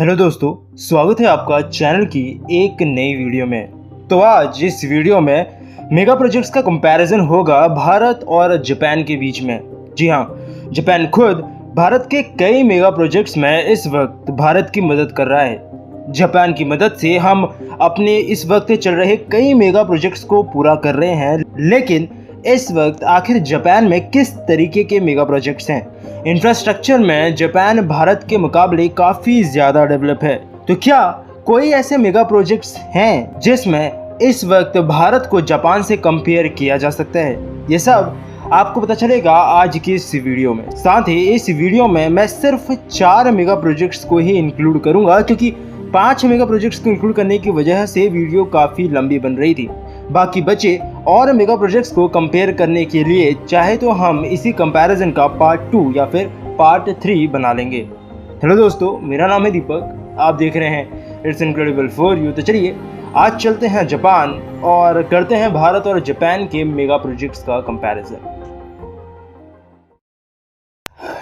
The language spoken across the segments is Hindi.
हेलो दोस्तों, स्वागत है आपका चैनल की एक नई वीडियो में। तो आज इस वीडियो में मेगा प्रोजेक्ट्स का कंपैरिजन होगा भारत और जापान के बीच में। जी हाँ, जापान खुद भारत के कई मेगा प्रोजेक्ट्स में इस वक्त भारत की मदद कर रहा है। जापान की मदद से हम अपने इस वक्त चल रहे कई मेगा प्रोजेक्ट्स को पूरा कर रहे हैं, लेकिन इस वक्त आखिर जापान में किस तरीके के मेगा प्रोजेक्ट्स हैं? इंफ्रास्ट्रक्चर में जापान भारत के मुकाबले काफ़ी ज़्यादा डेवलप है। तो क्या कोई ऐसे मेगा प्रोजेक्ट्स हैं जिसमें इस वक्त भारत को जापान से कंपेयर किया जा सकता है? ये सब आपको पता चलेगा आज की इस वीडियो में। साथ ही इस वीडियो में मैं सिर्फ 4 मेगा प्रोजेक्ट्स को ही इंक्लूड करूंगा, क्योंकि 5 मेगा प्रोजेक्ट्स को इंक्लूड करने की वजह से वीडियो काफ़ी लंबी बन रही थी। बाकी बचे और मेगा प्रोजेक्ट्स को कंपेयर करने के लिए चाहे तो हम इसी कंपैरिजन का पार्ट 2 या फिर पार्ट 3 बना लेंगे। हेलो दोस्तों, मेरा नाम है दीपक, आप देख रहे हैं इट्स इनक्रेडिबल फॉर यू। तो चलिए आज चलते हैं जापान और करते हैं भारत और जापान के मेगा प्रोजेक्ट्स का comparison.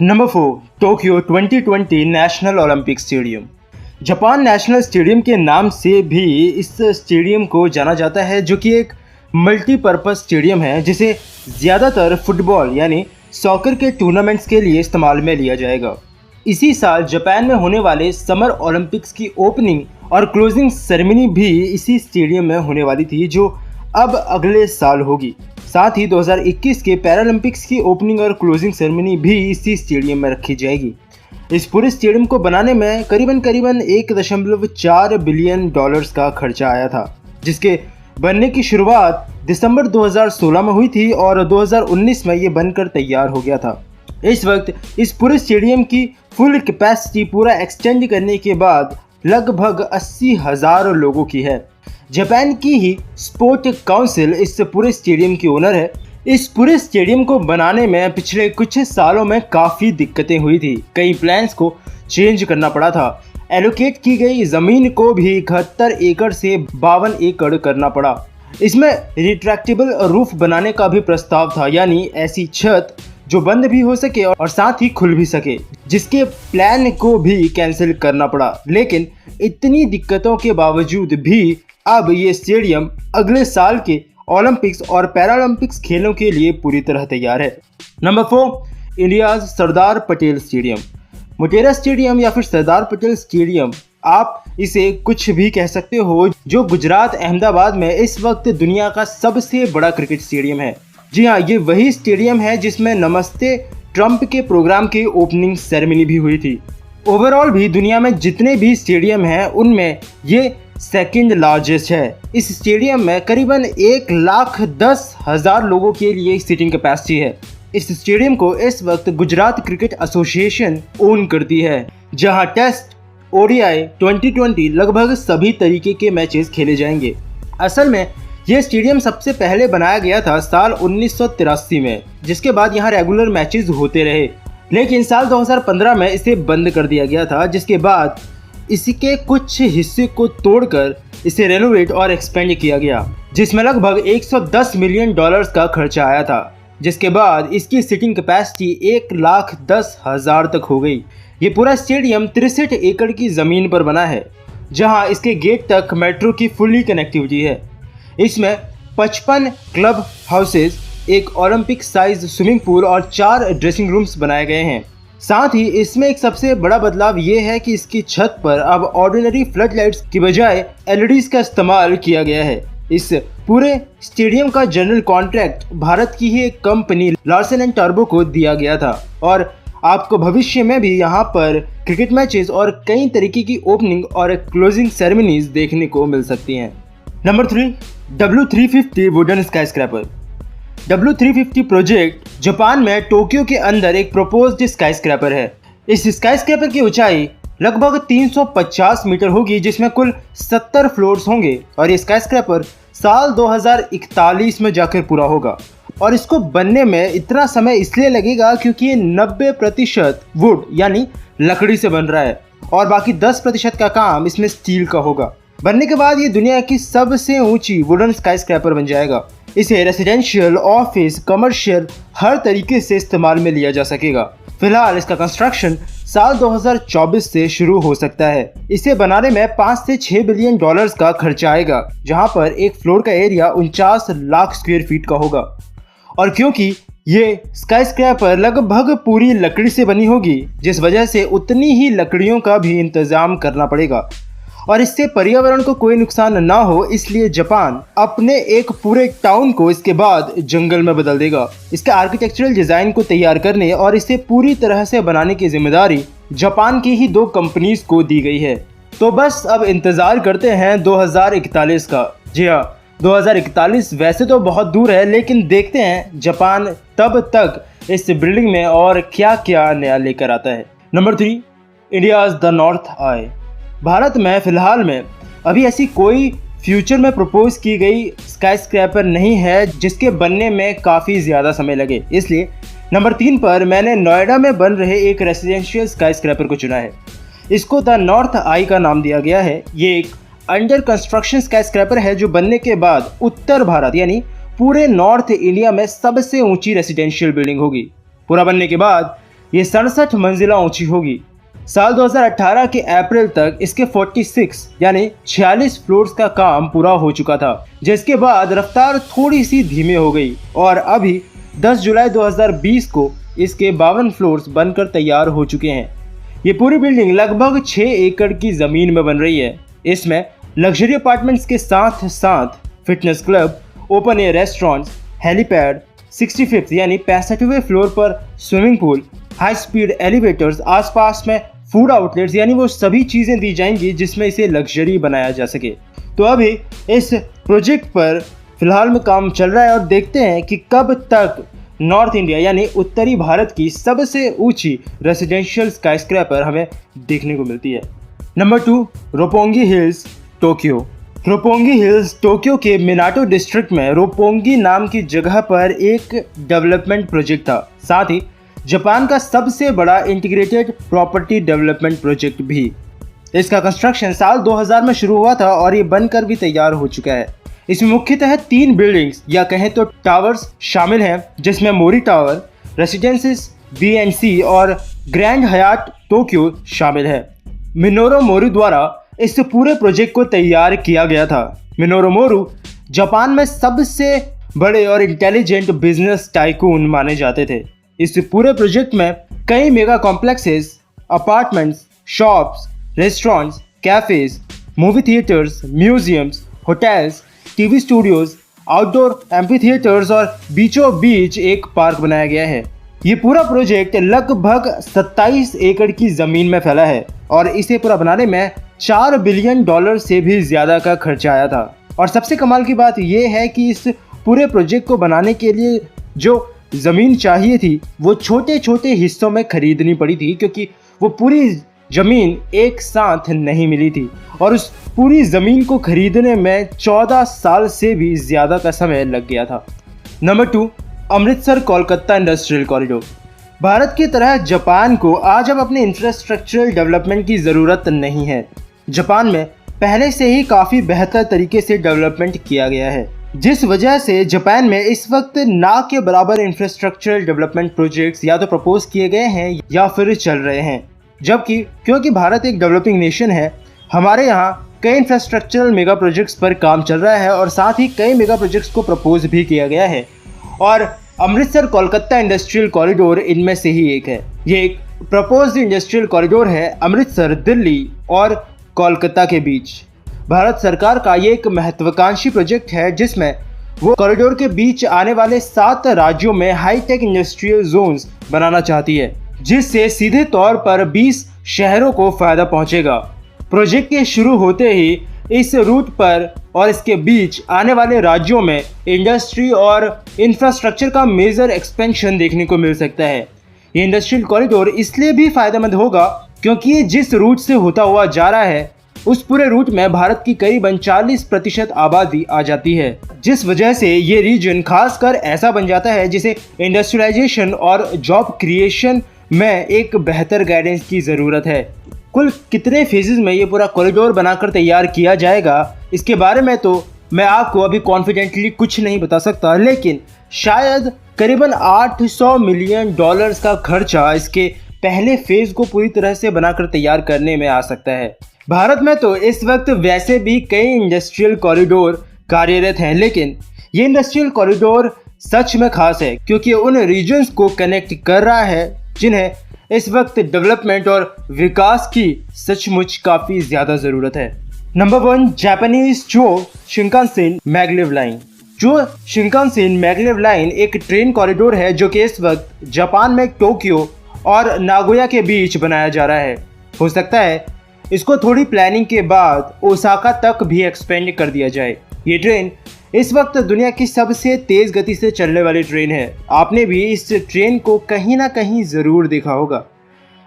Number 4, Tokyo 2020 national Olympic stadium. Japan national stadium के नाम से भी इस स्टेडियम को जाना जाता है, जो कि एक मल्टीपर्पज़ स्टेडियम है जिसे ज़्यादातर फुटबॉल यानी सॉकर के टूर्नामेंट्स के लिए इस्तेमाल में लिया जाएगा। इसी साल जापान में होने वाले समर ओलंपिक्स की ओपनिंग और क्लोजिंग सेरेमनी भी इसी स्टेडियम में होने वाली थी, जो अब अगले साल होगी। साथ ही 2021 के पैरालंपिक्स की ओपनिंग और क्लोजिंग सेरेमनी भी इसी स्टेडियम में रखी जाएगी। इस पूरे स्टेडियम को बनाने में करीबन 1.4 बिलियन डॉलर्स का खर्चा आया था, जिसके बनने की शुरुआत दिसंबर 2016 में हुई थी और 2019 में ये बनकर तैयार हो गया था। इस वक्त इस पूरे स्टेडियम की फुल कैपेसिटी पूरा एक्सटेंड करने के बाद लगभग 80,000 लोगों की है। जापान की ही स्पोर्ट काउंसिल इस पूरे स्टेडियम की ओनर है। इस पूरे स्टेडियम को बनाने में पिछले कुछ सालों में काफ़ी दिक्कतें हुई थी। कई प्लान्स को चेंज करना पड़ा था। एलोकेट की गई ज़मीन को भी 71 एकड़ से 52 एकड़ करना पड़ा। इसमें रिट्रैक्टेबल रूफ बनाने का भी प्रस्ताव था, यानी ऐसी छत जो बंद भी हो सके और साथ ही खुल भी सके, जिसके प्लान को भी कैंसिल करना पड़ा। लेकिन इतनी दिक्कतों के बावजूद भी अब ये स्टेडियम अगले साल के ओलंपिक्स और पैरालंपिक्स खेलों के लिए पूरी तरह तैयार है। Number 4, India's Sardar Patel stadium. Motera stadium या फिर सरदार पटेल स्टेडियम, आप इसे कुछ भी कह सकते हो, जो गुजरात अहमदाबाद में इस वक्त दुनिया का सबसे बड़ा क्रिकेट स्टेडियम है। जी हाँ, ये वही स्टेडियम है जिसमें नमस्ते ट्रंप के प्रोग्राम की ओपनिंग सेरेमनी भी हुई थी। ओवरऑल भी दुनिया में जितने भी स्टेडियम हैं उनमें ये सेकंड लार्जेस्ट है। इस स्टेडियम में करीबन 1,10,000 लोगों के लिए सीटिंग कैपेसिटी है। इस स्टेडियम को इस वक्त गुजरात क्रिकेट एसोसिएशन ओन करती है, जहां टेस्ट, ओडीआई, 2020 लगभग सभी तरीके के मैचेस खेले जाएंगे। असल में यह स्टेडियम सबसे पहले बनाया गया था साल 1983 में, जिसके बाद यहाँ रेगुलर मैचेस होते रहे, लेकिन साल 2015 में इसे बंद कर दिया गया था, जिसके बाद इसके कुछ हिस्से को तोड़कर इसे रेनोवेट और एक्सपेंड किया गया, जिसमें लगभग 110 मिलियन डॉलर्स का खर्चा आया था, जिसके बाद इसकी सीटिंग कैपेसिटी 1,10,000 तक हो गई। ये पूरा स्टेडियम 63 एकड़ की ज़मीन पर बना है, जहां इसके गेट तक मेट्रो की फुल्ली कनेक्टिविटी है। इसमें 55 क्लब हाउसेज, एक ओलंपिक साइज स्विमिंग पूल और 4 ड्रेसिंग रूम्स बनाए गए हैं। साथ ही इसमें एक सबसे बड़ा बदलाव ये है कि इसकी छत पर अब ऑर्डिनरी फ्लड लाइट्स की बजाय एलईडीज का इस्तेमाल किया गया है। इस पूरे स्टेडियम का जनरल कॉन्ट्रैक्ट भारत की ही एक कंपनी लार्सन एंड टर्बो को दिया गया था और आपको भविष्य में भी यहाँ पर क्रिकेट मैचेस और कई तरीके की ओपनिंग और क्लोजिंग सेरेमनीज देखने को मिल सकती हैं। Number 3, W350 wooden skyscraper. W350 project Japan में टोक्यो के अंदर एक प्रोपोज्ड स्काईस्क्रैपर है। इस स्काईस्क्रैपर की ऊंचाई लगभग 350 मीटर होगी, जिसमें कुल 70 फ्लोर्स होंगे और ये स्काईस्क्रैपर साल 2041 में जाकर पूरा होगा। और इसको बनने में इतना समय इसलिए लगेगा क्योंकि ये 90% वुड यानी लकड़ी से बन रहा है और बाकी 10% का काम इसमें स्टील का होगा। बनने के बाद ये दुनिया की सबसे ऊंची वुडन स्काईस्क्रैपर बन जाएगा। इसे रेसिडेंशियल, ऑफिस, कमर्शियल हर तरीके से इस्तेमाल में लिया जा सकेगा। फिलहाल इसका कंस्ट्रक्शन साल 2024 से शुरू हो सकता है। इसे बनाने में 5 से 6 बिलियन डॉलर्स का खर्चा आएगा, जहां पर एक फ्लोर का एरिया 49 लाख स्क्वायर फीट का होगा। और क्योंकि ये स्काईस्क्रैपर लगभग पूरी लकड़ी से बनी होगी, जिस वजह से उतनी ही लकड़ियों का भी इंतजाम करना पड़ेगा और इससे पर्यावरण को कोई नुकसान ना हो, इसलिए जापान अपने एक पूरे टाउन को इसके बाद जंगल में बदल देगा। इसके आर्किटेक्चरल डिजाइन को तैयार करने और इसे पूरी तरह से बनाने की जिम्मेदारी जापान की ही 2 कंपनीज को दी गई है। तो बस अब इंतजार करते हैं 2041 का। जी हाँ, 2041 वैसे तो बहुत दूर है, लेकिन देखते हैं जापान तब तक इस बिल्डिंग में और क्या क्या नया लेकर आता है। Number 3, India's the north I. Bharat में फिलहाल में अभी ऐसी कोई फ्यूचर में प्रपोज की गई स्काईस्क्रैपर नहीं है जिसके बनने में काफ़ी ज़्यादा समय लगे। इसलिए नंबर 3 पर मैंने नोएडा में बन रहे एक रेसिडेंशियल स्काईस्क्रैपर को चुना है। इसको द नॉर्थ आई का नाम दिया गया है। ये एक अंडर कंस्ट्रक्शन स्काईस्क्रैपर है जो बनने के बाद उत्तर भारत यानी पूरे नॉर्थ इंडिया में सबसे ऊंची रेसिडेंशियल बिल्डिंग होगी। पूरा बनने के बाद ये 67 मंजिला ऊंची होगी। साल 2018 के अप्रैल तक इसके 46 यानी 46 फ्लोर्स का काम पूरा हो चुका था, जिसके बाद रफ्तार थोड़ी सी धीमे हो गई और अभी 10 जुलाई 2020 को इसके 52 फ्लोर्स बनकर तैयार हो चुके हैं। ये पूरी बिल्डिंग लगभग 6 एकड़ की ज़मीन में बन रही है। इसमें लग्जरी अपार्टमेंट्स के साथ साथ fitness club, open air restaurants, helipad, 65th यानी 65वें फ्लोर पर swimming pool, high speed elevators, आसपास में फूड आउटलेट्स यानी वो सभी चीज़ें दी जाएंगी जिसमें इसे लग्जरी बनाया जा सके। तो अभी इस प्रोजेक्ट पर फिलहाल में काम चल रहा है और देखते हैं कि कब तक नॉर्थ इंडिया यानी उत्तरी भारत की सबसे ऊंची रेसिडेंशियल स्काईस्क्रैपर हमें देखने को मिलती है। Number 2, Roppongi Hills, Tokyo. Roppongi Hills Tokyo के मिनाटो डिस्ट्रिक्ट में रोपोंगी नाम की जगह पर एक डेवलपमेंट प्रोजेक्ट था, साथ ही जापान का सबसे बड़ा इंटीग्रेटेड प्रॉपर्टी डेवलपमेंट प्रोजेक्ट भी। इसका कंस्ट्रक्शन साल 2000 में शुरू हुआ था और ये बनकर भी तैयार हो चुका है। इसमें मुख्यतः 3 बिल्डिंग्स या कहें तो टावर्स शामिल हैं, जिसमें मोरी टावर, रेसिडेंसेस BNC और ग्रैंड हयात टोक्यो शामिल है। मिनोरू मोरू द्वारा इस पूरे प्रोजेक्ट को तैयार किया गया था। मिनोरू मोरू जापान में सबसे बड़े और इंटेलिजेंट बिजनेस टाइकून माने जाते थे। इस पूरे प्रोजेक्ट में कई mega complexes, apartments, shops, restaurants, cafes, movie theatres, museums, hotels, TV studios, outdoor amphi theatres और बीचों बीच एक पार्क बनाया गया है। ये पूरा प्रोजेक्ट लगभग 27 एकड़ की ज़मीन में फैला है और इसे पूरा बनाने में 4 बिलियन डॉलर से भी ज़्यादा का खर्चा आया था। और सबसे कमाल की बात यह है कि इस पूरे प्रोजेक्ट को बनाने के लिए जो ज़मीन चाहिए थी वो छोटे छोटे हिस्सों में खरीदनी पड़ी थी, क्योंकि वो पूरी ज़मीन एक साथ नहीं मिली थी और उस पूरी ज़मीन को खरीदने में 14 साल से भी ज़्यादा का समय लग गया था। Number 2, Amritsar Kolkata industrial corridor. Bharat की तरह जापान को आज अब अपने इंफ्रास्ट्रक्चरल डेवलपमेंट की ज़रूरत नहीं है। जापान में पहले से ही काफ़ी बेहतर तरीके से डेवलपमेंट किया गया है, जिस वजह से जापान में इस वक्त ना के बराबर इंफ्रास्ट्रक्चरल डेवलपमेंट प्रोजेक्ट्स या तो प्रपोज किए गए हैं या फिर चल रहे हैं। जबकि क्योंकि भारत एक डेवलपिंग नेशन है, हमारे यहाँ कई इंफ्रास्ट्रक्चरल मेगा प्रोजेक्ट्स पर काम चल रहा है और साथ ही कई मेगा प्रोजेक्ट्स को प्रपोज भी किया गया है और अमृतसर कोलकाता इंडस्ट्रियल कॉरिडोर इनमें से ही एक है। ये एक प्रपोज्ड इंडस्ट्रियल कॉरिडोर है अमृतसर, दिल्ली और कोलकाता के बीच। भारत सरकार का ये एक महत्वाकांक्षी प्रोजेक्ट है जिसमें वो कॉरिडोर के बीच आने वाले 7 राज्यों में हाईटेक इंडस्ट्रियल जोन्स बनाना चाहती है, जिससे सीधे तौर पर 20 शहरों को फायदा पहुंचेगा। प्रोजेक्ट के शुरू होते ही इस रूट पर और इसके बीच आने वाले राज्यों में इंडस्ट्री और इंफ्रास्ट्रक्चर का मेजर एक्सपेंशन देखने को मिल सकता है। ये इंडस्ट्रियल कॉरिडोर इसलिए भी फायदेमंद होगा क्योंकि ये जिस रूट से होता हुआ जा रहा है उस पूरे रूट में भारत की करीबन 40% आबादी आ जाती है, जिस वजह से ये रीजन खासकर ऐसा बन जाता है जिसे इंडस्ट्रियलाइजेशन और जॉब क्रिएशन में एक बेहतर गाइडेंस की ज़रूरत है। कुल कितने फेजेस में ये पूरा कॉरिडोर बनाकर तैयार किया जाएगा इसके बारे में तो मैं आपको अभी कॉन्फिडेंटली कुछ नहीं बता सकता, लेकिन शायद करीबन $800 मिलियन का खर्चा इसके पहले फेज को पूरी तरह से बनाकर तैयार करने में आ सकता है। भारत में तो इस वक्त वैसे भी कई इंडस्ट्रियल कॉरिडोर कार्यरत हैं, लेकिन ये इंडस्ट्रियल कॉरिडोर सच में खास है क्योंकि उन रीजन्स को कनेक्ट कर रहा है जिन्हें इस वक्त डेवलपमेंट और विकास की सचमुच काफ़ी ज़्यादा ज़रूरत है। नंबर 1, जापानीज जो शिंकानसेन मैगलेव लाइन। जो शिंकानसेन मैगलेव लाइन एक ट्रेन कॉरिडोर है जो कि इस वक्त जापान में टोक्यो और नागोया के बीच बनाया जा रहा है। हो सकता है इसको थोड़ी प्लानिंग के बाद ओसाका तक भी एक्सपेंड कर दिया जाए। ये ट्रेन इस वक्त दुनिया की सबसे तेज़ गति से चलने वाली ट्रेन है। आपने भी इस ट्रेन को कहीं ना कहीं ज़रूर देखा होगा।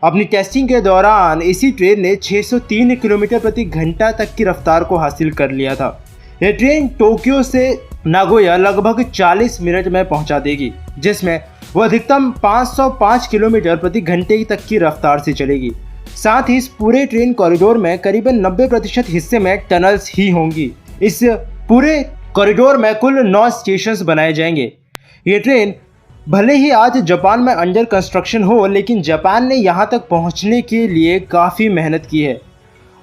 अपनी टेस्टिंग के दौरान इसी ट्रेन ने 603 किलोमीटर प्रति घंटा तक की रफ्तार को हासिल कर लिया था। यह ट्रेन टोक्यो से नागोया लगभग 40 मिनट में पहुंचा देगी, जिसमें वो अधिकतम 505 किलोमीटर प्रति घंटे तक की रफ्तार से चलेगी। साथ ही इस पूरे ट्रेन कॉरिडोर में करीबन 90% हिस्से में टनल्स ही होंगी। इस पूरे कॉरिडोर में कुल 9 स्टेशंस बनाए जाएंगे। ये ट्रेन भले ही आज जापान में अंडर कंस्ट्रक्शन हो, लेकिन जापान ने यहाँ तक पहुँचने के लिए काफ़ी मेहनत की है।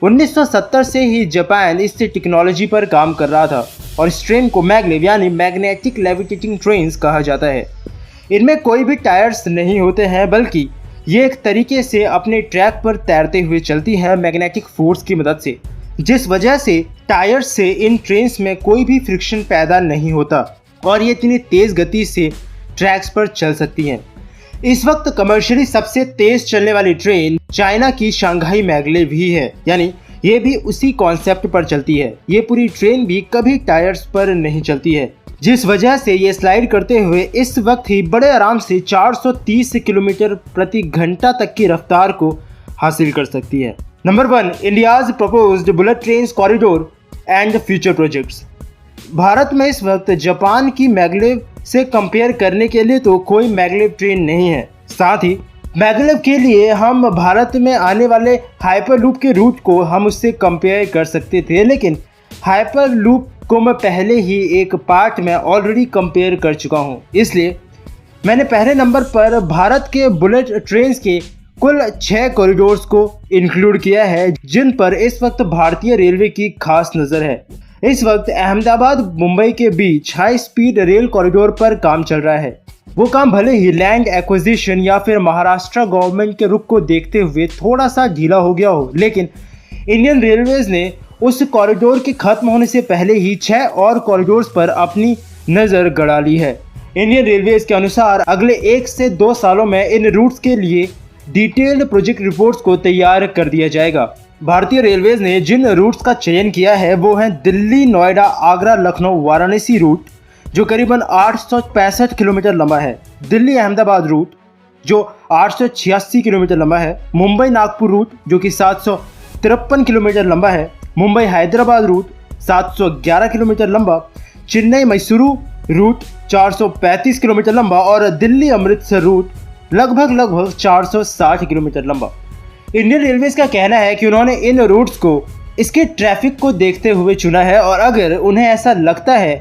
1970 से ही जापान इस टेक्नोलॉजी पर काम कर रहा था और इस ट्रेन को मैगलेव यानी मैग्नेटिक लेविटेटिंग ट्रेन्स कहा जाता है। इनमें कोई भी टायर्स नहीं होते हैं, बल्कि ये एक तरीके से अपने ट्रैक पर तैरते हुए चलती हैं मैग्नेटिक फोर्स की मदद से, जिस वजह से टायर्स से इन ट्रेन्स में कोई भी फ्रिक्शन पैदा नहीं होता और ये इतनी तेज़ गति से ट्रैक्स पर चल सकती हैं। इस वक्त कमर्शियली सबसे तेज़ चलने वाली ट्रेन चाइना की शंघाई मैगलेव ही है, यानी ये भी उसी कॉन्सेप्ट पर चलती है। ये पूरी ट्रेन भी कभी टायर्स पर नहीं चलती है, जिस वजह से ये स्लाइड करते हुए इस वक्त ही बड़े आराम से 430 किलोमीटर प्रति घंटा तक की रफ्तार को हासिल कर सकती है। Number 1, India's proposed bullet train corridor and future projects. Bharat में इस वक्त जापान की मैगलेव से कंपेयर करने के लिए तो कोई मैगलेव ट्रेन नहीं है। साथ ही मैगलेव के लिए हम भारत में आने वाले हाइपरलूप के रूट को हम उससे कंपेयर कर सकते थे, लेकिन हाइपरलूप को मैं पहले ही एक पार्ट में ऑलरेडी कंपेयर कर चुका हूं। इसलिए मैंने पहले नंबर पर भारत के बुलेट ट्रेन्स के कुल 6 कॉरिडोर्स को इंक्लूड किया है, जिन पर इस वक्त भारतीय रेलवे की खास नज़र है। इस वक्त अहमदाबाद मुंबई के बीच हाई स्पीड रेल कॉरिडोर पर काम चल रहा है। वो काम भले ही लैंड एक्विजिशन या फिर महाराष्ट्र गवर्नमेंट के रुख को देखते हुए थोड़ा सा ढीला हो गया हो, लेकिन इंडियन रेलवेज ने उस कॉरिडोर के खत्म होने से पहले ही 6 और कॉरिडोर्स पर अपनी नज़र गड़ा ली है। इंडियन रेलवेज के अनुसार अगले 1 से 2 सालों में इन रूट्स के लिए डिटेल्ड प्रोजेक्ट रिपोर्ट्स को तैयार कर दिया जाएगा। भारतीय रेलवेज ने जिन रूट्स का चयन किया है वो हैं दिल्ली, नोएडा, आगरा, लखनऊ, वाराणसी रूट जो करीबन 865 किलोमीटर लंबा है, दिल्ली अहमदाबाद रूट जो 886 किलोमीटर लंबा है, मुंबई नागपुर रूट जो कि 753 किलोमीटर लंबा है, मुंबई हैदराबाद रूट 711 किलोमीटर लंबा, चेन्नई मैसूरू रूट 435 किलोमीटर लंबा और दिल्ली अमृतसर रूट लगभग 460 किलोमीटर लंबा। इंडियन रेलवेज का कहना है कि उन्होंने इन रूट्स को इसके ट्रैफिक को देखते हुए चुना है और अगर उन्हें ऐसा लगता है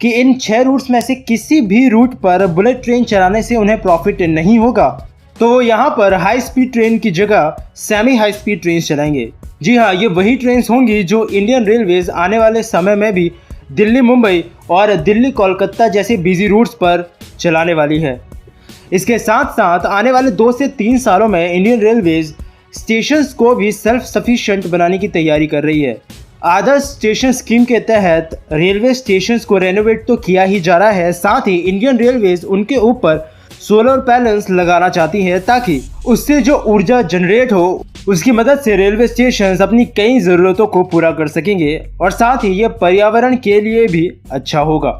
कि इन 6 रूट्स में से किसी भी रूट पर बुलेट ट्रेन चलाने से उन्हें प्रॉफिट नहीं होगा तो यहाँ पर हाई स्पीड ट्रेन की जगह सेमी हाई स्पीड ट्रेन चलाएंगे। जी हाँ, ये वही ट्रेन होंगी जो इंडियन रेलवेज आने वाले समय में भी दिल्ली मुंबई और दिल्ली कोलकाता जैसे बिजी रूट्स पर चलाने वाली है। इसके साथ साथ आने वाले 2 से 3 सालों में इंडियन रेलवेज स्टेशंस को भी सेल्फ सफिशिएंट बनाने की तैयारी कर रही है। आदर्श स्टेशन स्कीम के तहत रेलवे स्टेशंस को रेनोवेट तो किया ही जा रहा है, साथ ही इंडियन रेलवेज उनके ऊपर सोलर पैनल्स लगाना चाहती है ताकि उससे जो ऊर्जा जनरेट हो उसकी मदद से रेलवे स्टेशंस अपनी कई ज़रूरतों को पूरा कर सकेंगे और साथ ही ये पर्यावरण के लिए भी अच्छा होगा।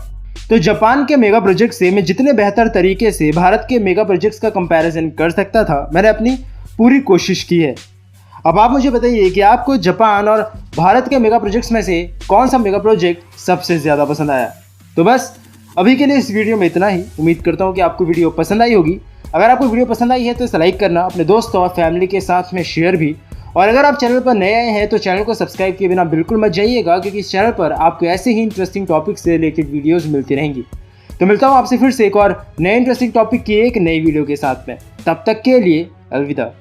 तो जापान के मेगा प्रोजेक्ट से मैं जितने बेहतर तरीके से भारत के मेगा प्रोजेक्ट्स का कंपैरिजन कर सकता था मैंने अपनी पूरी कोशिश की है। अब आप मुझे बताइए कि आपको जापान और भारत के मेगा प्रोजेक्ट्स में से कौन सा मेगा प्रोजेक्ट सबसे ज़्यादा पसंद आया। तो बस अभी के लिए इस वीडियो में इतना ही। उम्मीद करता हूँ कि आपको वीडियो पसंद आई होगी। अगर आपको वीडियो पसंद आई है तो इसे लाइक करना, अपने दोस्तों और फैमिली के साथ में शेयर भी, और अगर आप चैनल पर नए आए हैं तो चैनल को सब्सक्राइब किए बिना बिल्कुल मत जाइएगा क्योंकि इस चैनल पर आपको ऐसे ही इंटरेस्टिंग टॉपिक से रिलेटेड वीडियोज़ मिलती रहेंगी। तो मिलता हूँ आपसे फिर से एक और नए इंटरेस्टिंग टॉपिक की एक नई वीडियो के साथ में। तब तक के लिए अलविदा।